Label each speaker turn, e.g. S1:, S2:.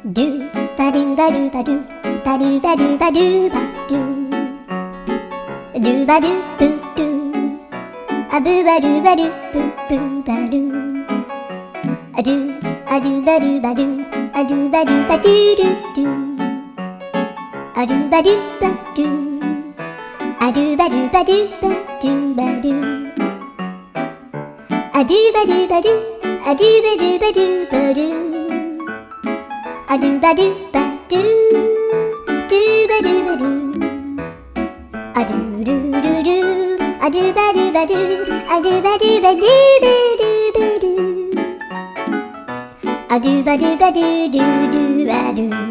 S1: ドゥバドゥバドゥバドゥバドゥバドゥバドゥバドゥドゥバドゥブドゥアブバドゥバドゥブブバドゥアドゥアドゥバドゥバドゥアドゥバドゥバドゥドゥドゥアドゥバドゥバドゥアドゥバドゥバドゥバドゥバドゥアドゥバドゥバドゥアドゥバドゥバドゥバドゥアドゥバドゥバドゥドゥバドゥバドゥアドゥルルルアドゥバドゥバドゥアドゥバドゥバドゥバドゥバドゥアドゥバドゥバドゥドゥドゥバドゥ